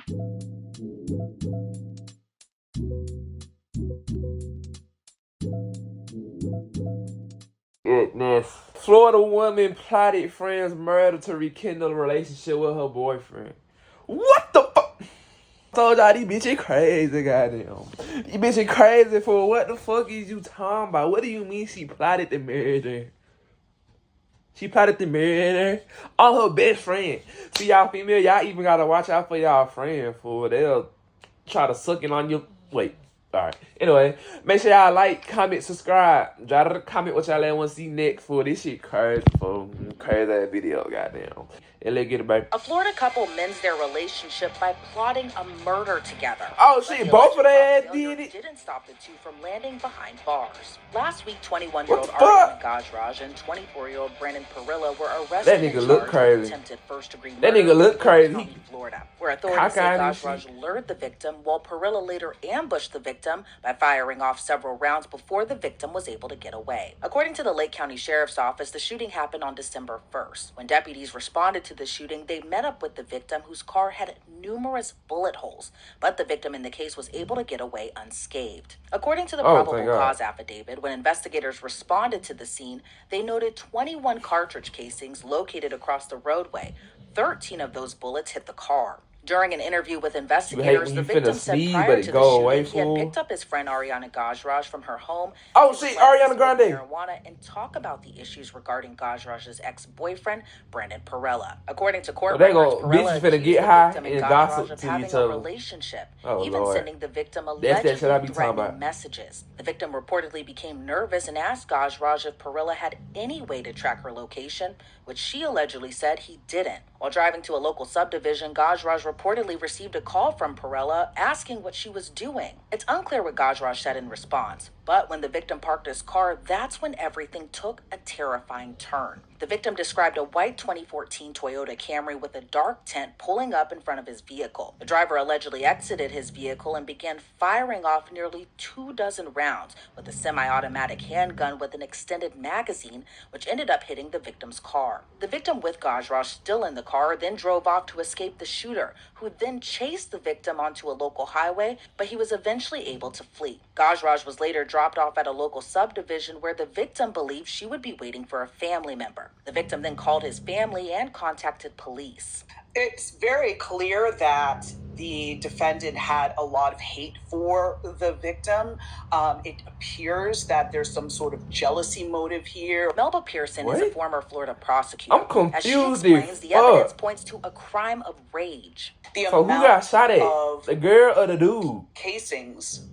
Goodness. Florida woman plotted friend's murder to rekindle a relationship with her boyfriend. What the fuck? Told y'all these bitches crazy, goddamn. These bitches crazy for what the fuck is you talking about? What do you mean she plotted to marry her? She plotted to marry her on her best friend. See, y'all female, y'all even gotta watch out for y'all friend, fool. They'll try to suck it on you. Wait. Alright. Anyway, make sure y'all like, comment, subscribe. Drop a comment what y'all want to see next for this shit crazy, fool. Crazy ass video, goddamn. And let's get it, baby. A Florida couple mends their relationship by plotting a murder together. Oh shit, both of them did it. Didn't stop the two from landing behind bars. Last week, 21-year-old Ariana Gajraj and 24-year-old Brandon Perilla were arrested. That nigga look crazy. Attempted first-degree murder. That nigga look crazy. Florida, where authorities say Gajraj lured the victim, while Perilla later ambushed the victim by firing off several rounds before the victim was able to get away. According to the Lake County Sheriff's Office, the shooting happened on December 1st. When deputies responded to the shooting, they met up with the victim, whose car had numerous bullet holes, but the victim in the case was able to get away unscathed. According to the probable cause affidavit, when investigators responded to the scene, they noted 21 cartridge casings located across the roadway. 13 of those bullets hit the car. During an interview with investigators, the victim said prior to the shooting, he had picked up his friend Ariana Gajraj from her home. Oh, see, Ariana Grande. Marijuana and talk about the issues regarding Gajraj's ex-boyfriend, Brandon Perilla. According to court records, Perilla finna get high and gossip of to having each a other. relationship, Oh, even Lord. sending the victim allegedly threatening threatening messages. The victim reportedly became nervous and asked Gajraj if Perilla had any way to track her location, which she allegedly said he didn't. While driving to a local subdivision, Gajraj reportedly received a call from Perilla asking what she was doing. It's unclear what Gajraj said in response, but when the victim parked his car, that's when everything took a terrifying turn. The victim described a white 2014 Toyota Camry with a dark tint pulling up in front of his vehicle. The driver allegedly exited his vehicle and began firing off nearly 24 rounds with a semi-automatic handgun with an extended magazine, which ended up hitting the victim's car. The victim, with Gajraj still in the car, then drove off to escape the shooter, who then chased the victim onto a local highway, but he was eventually able to flee. Gajraj was later dropped off at a local subdivision where the victim believed she would be waiting for a family member. The victim then called his family and contacted police. It's very clear that the defendant had a lot of hate for the victim. It appears that there's some sort of jealousy motive here. Melba Pearson is a former Florida prosecutor. I'm confused. As she explains, the evidence points to a crime of rage. So who got shot at? The girl or the dude? Casings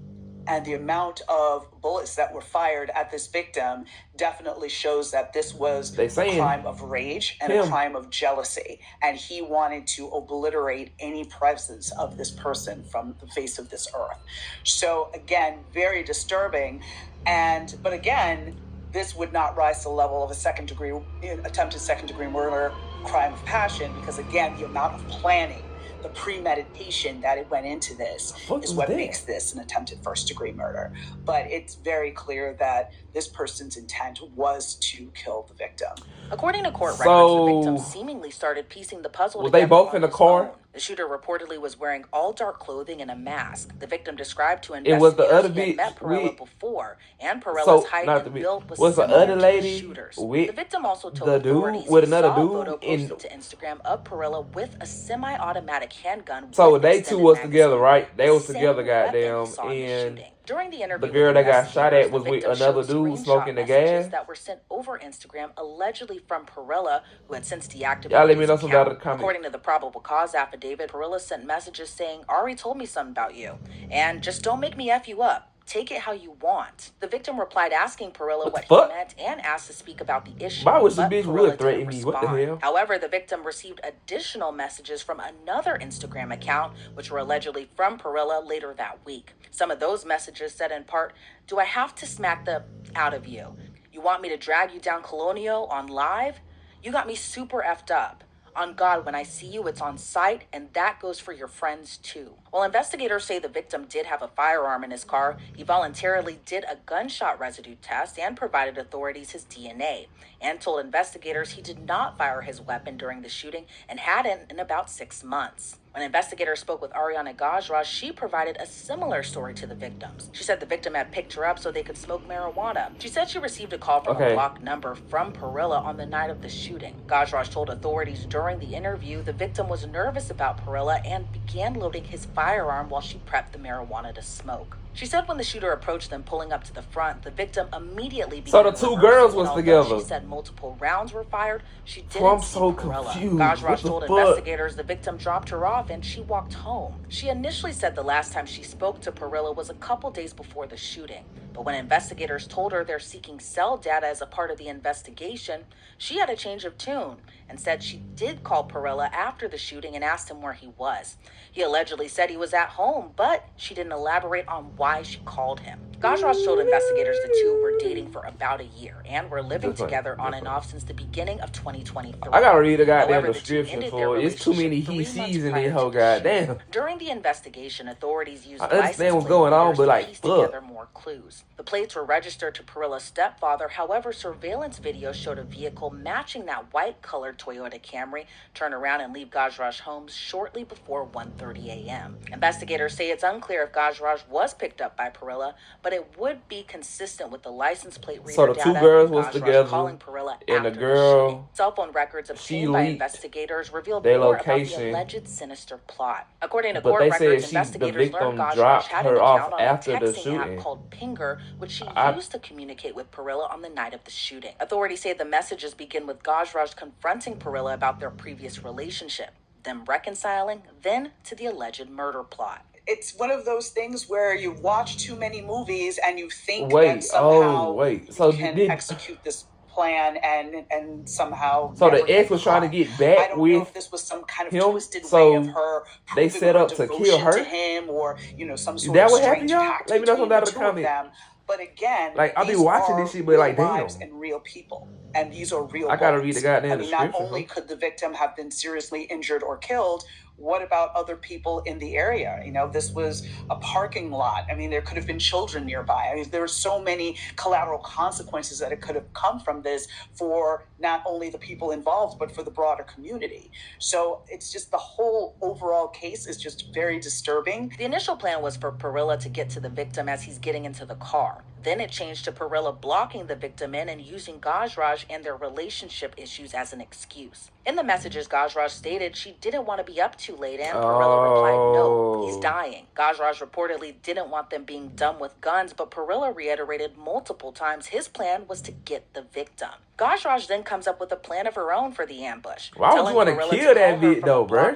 and the amount of bullets that were fired at this victim definitely shows that this was a crime of rage and a crime of jealousy. And he wanted to obliterate any presence of this person from the face of this earth. So again, very disturbing. But again, this would not rise to the level of attempted second degree murder, crime of passion, because again, the amount of planning, the premeditation that it went into this is what makes this an attempted first-degree murder. But it's very clear that this person's intent was to kill the victim. According to court records, the victim seemingly started piecing the puzzle together. Were they both in the car? The shooter reportedly was wearing all dark clothing and a mask. The victim described to investigators he had met Perilla before, and Perilla's height and build was similar to the shooter's. The victim also told authorities he saw a photo posted to Instagram of Perilla with a semi-automatic handgun. So they two was together, right? They was together, goddamn. And during the interview, the girl that got shot at was with another dude smoking the gas that were sent over Instagram, allegedly from Perilla, who had since deactivated y'all let me know his something about the account. comment. According to the probable cause affidavit, Perilla sent messages saying, "Ari told me something about you, and just don't make me F you up. Take it how you want." The victim replied asking Perilla what he meant and asked to speak about the issue. Why was the bitch would threaten me? What the hell? However, the victim received additional messages from another Instagram account, which were allegedly from Perilla, later that week. Some of those messages said in part, "Do I have to smack the out of you? You want me to drag you down Colonial on live? You got me super effed up. On God, when I see you, it's on sight, and that goes for your friends too." While investigators say the victim did have a firearm in his car, he voluntarily did a gunshot residue test and provided authorities his DNA, and told investigators he did not fire his weapon during the shooting and hadn't in about 6 months. When investigators spoke with Ariana Gajraj, she provided a similar story to the victims. She said the victim had picked her up so they could smoke marijuana. She said she received a call from a blocked number from Perilla on the night of the shooting. Gajraj told authorities during the interview the victim was nervous about Perilla and began loading his firearm while she prepped the marijuana to smoke. She said when the shooter approached them pulling up to the front, the victim immediately began. So the two girls was together. She said multiple rounds were fired. She didn't see Perilla. Gajraj told investigators the victim dropped her off and she walked home. She initially said the last time she spoke to Perilla was a couple days before the shooting. But when investigators told her they're seeking cell data as a part of the investigation, she had a change of tune and said she did call Perilla after the shooting and asked him where he was. He allegedly said he was at home, but she didn't elaborate on why she called him. Gajraj told investigators the two were dating for about a year and were living together on and off since the beginning of 2023. I gotta read the goddamn description for it. It's too many he sees in this whole goddamn. During the investigation, authorities used I understand what's going on, but like, piece together more clues. The plates were registered to Perilla's stepfather. However, surveillance video showed a vehicle matching that white-colored Toyota Camry turn around and leave Gajraj's home shortly before 1:30 a.m. Investigators say it's unclear if Gajraj was picked up by Perilla, but it would be consistent with the license plate reader so the data two girls was Gajraj together, calling Perilla and the after girl, the cell phone records obtained by investigators revealed their more location, about the alleged sinister plot. According to but court they records, said investigators learned Gajraj dropped had an her account off on after a the texting shooting app called Pinger, which she used to communicate with Perilla on the night of the shooting. Authorities say the messages begin with Gajraj confronting Perilla about their previous relationship, them reconciling, then to the alleged murder plot. It's one of those things where you watch too many movies and you think that somehow so you can execute this plan and somehow. So the ex was trying to get back I don't with know if this was some kind of him, twisted way of her they set up to kill her to him, or some sort that of what happened, strange y'all? pact Let me know between something the in the two of comment. them. But again, like I'll be these watching are this shit, but like damn, lives and real people, and these are real. I gotta read the goddamn description. Not only could the victim have been seriously injured or killed, what about other people in the area? This was a parking lot. I mean, there could have been children nearby. I mean, there were so many collateral consequences that it could have come from this for not only the people involved, but for the broader community. So it's just the whole overall case is just very disturbing. The initial plan was for Perilla to get to the victim as he's getting into the car. Then it changed to Perilla blocking the victim in and using Gajraj and their relationship issues as an excuse. In the messages, Gajraj stated she didn't want to be up too late, and Perilla replied, no, he's dying. Gajraj reportedly didn't want them being done with guns, but Perilla reiterated multiple times his plan was to get the victim. Gajraj then comes up with a plan of her own for the ambush. Why would you want to kill that bitch though, bro?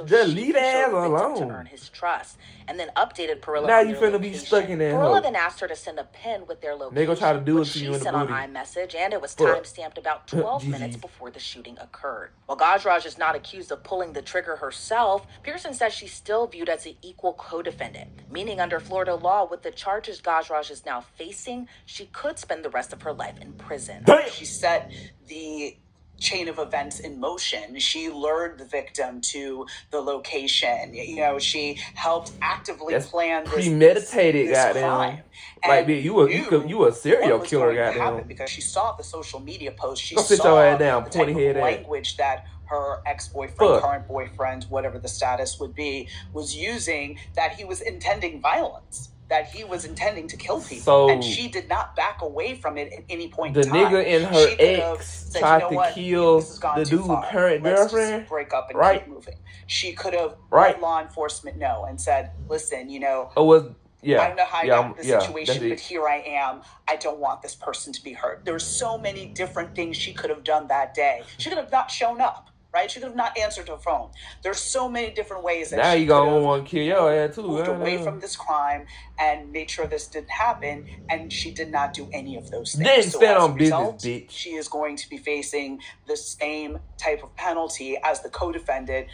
Just leave that ass alone. To earn his trust, and then updated Perilla. Now you finna be stuck in that. Perilla then asked her to send a pin with their location. They gonna try to do it to you in the sent on iMessage, and it was time stamped about 12 minutes before the shooting occurred. While Gajraj is not accused of pulling the trigger herself, Pearson says she's still viewed as an equal co-defendant, meaning under Florida law, with the charges Gajraj is now facing, she could spend the rest of her life in prison. Damn. She set the chain of events in motion. She lured the victim to the location. She helped actively plan this premeditated this goddamn crime. Like, bitch, you a serial killer, goddamn. Because she saw the social media post. She Go sit saw your ass down, the pointy type head of ass. language that her ex-boyfriend, current boyfriend, whatever the status would be, was using, that he was intending violence, that he was intending to kill people, and she did not back away from it at any point in time. The nigga and her ex tried to kill the dude's current girlfriend. Break up and keep moving. She could have let law enforcement know and said, listen, I don't know how I got in this situation, but here I am. I don't want this person to be hurt. There's so many different things she could have done that day. She could have not shown up. Right? She could have not answered her phone. There's so many different ways that now she you gonna want to kill your ass too. Moved away from this crime and made sure this didn't happen, and she did not do any of those things. Didn't stand on business, bitch. She is going to be facing the same type of penalty as the co-defendant,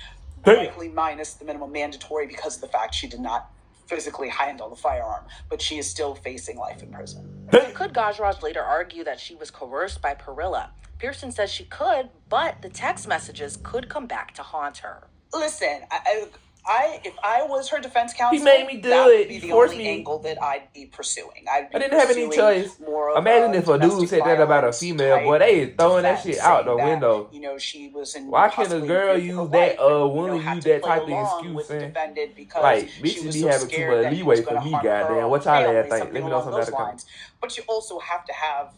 likely minus the minimum mandatory because of the fact she did not physically handle the firearm, but she is still facing life in prison. Could Gajraj later argue that she was coerced by Perilla? Pearson says she could, but the text messages could come back to haunt her. Listen, If I was her defense counsel, he made me do that it. would be the only angle that I'd be pursuing. I didn't have any choice. More of Imagine if a dude said that about a female. Boy, they is throwing that shit out the window. You know, she was in. Why can't a girl use that? Woman use that type of excuse, man? Like, bitches be having too much leeway for me, goddamn. What y'all think? Let me know something about it. But you also have to have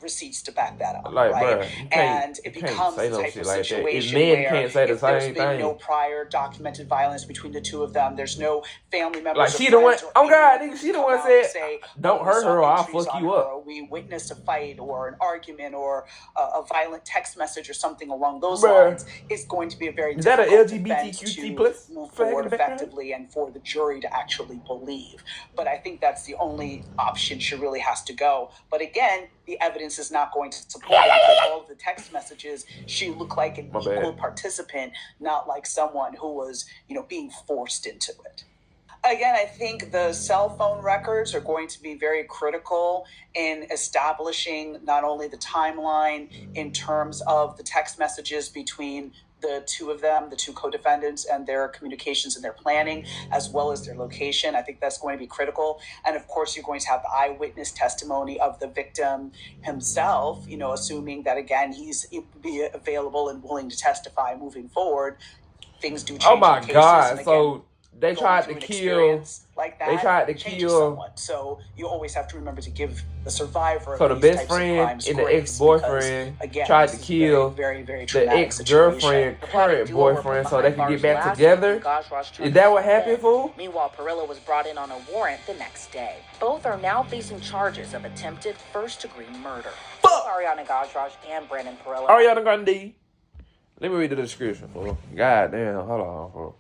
receipts to back that up, like, right? Bruh, and it becomes the type of situation where can't say the if there's same been thing. no prior documented violence between the two of them, there's no family members. Like, she the one, oh God, nigga, she the one said, don't hurt her or I'll fuck you up. Or we witnessed a fight or an argument or a violent text message or something along those lines. It's going to be a very difficult defense to move forward effectively and for the jury to actually believe. But I think that's the only option she really has to go. But again, the evidence is not going to support it because all of the text messages, she looked like an equal participant, not like someone who was, being forced into it. Again, I think the cell phone records are going to be very critical in establishing not only the timeline in terms of the text messages between the two of them, the two co-defendants, and their communications and their planning, as well as their location. I think that's going to be critical. And of course, you're going to have the eyewitness testimony of the victim himself, assuming that, again, he's be available and willing to testify moving forward. Things do change. Oh my God. Again, so they tried to kill. Like that, they tried to kill someone. So you always have to remember to give the survivor. So the best friend and the ex-boyfriend tried to kill very, very the ex-girlfriend, current boyfriend, so they could get back together. Is that what happened, fool? Meanwhile, Perilla was brought in on a warrant the next day. Both are now facing charges of attempted first-degree murder. Both Ariana Gajraj and Brandon Perilla. Ariana Grande. Let me read the description, fool. God damn, hold on, fool.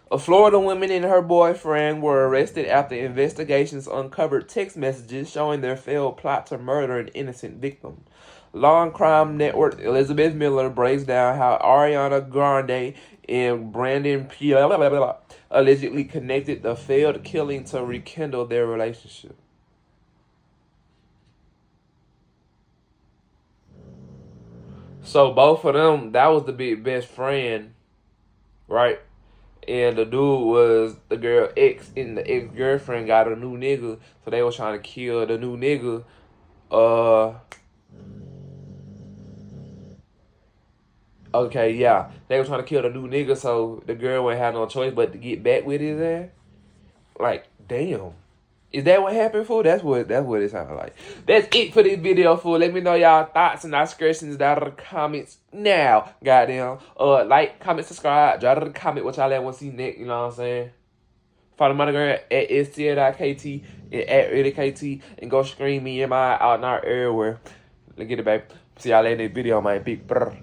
A Florida woman and her boyfriend were arrested after investigations uncovered text messages showing their failed plot to murder an innocent victim. Law and Crime Network Elizabeth Miller breaks down how Ariana Grande and Brandon Perilla allegedly connected the failed killing to rekindle their relationship. So both of them, that was the big best friend, right? And the dude was the girl ex, and the ex-girlfriend got a new nigga, so they was trying to kill the new nigga. Okay, yeah. They were trying to kill the new nigga, so the girl wouldn't have no choice but to get back with his ass. Like, damn. Is that what happened, fool? That's what it sounded like. That's it for this video, fool. Let me know y'all thoughts and suggestions down in the comments now. Goddamn. Like, comment, subscribe. Drop a comment what y'all want to see next. You know what I'm saying? Follow my girl at STL.KT and at ReelyKT. And go scream me in my out and out everywhere. Let's get it, baby. See y'all later in this video, man. Big brr.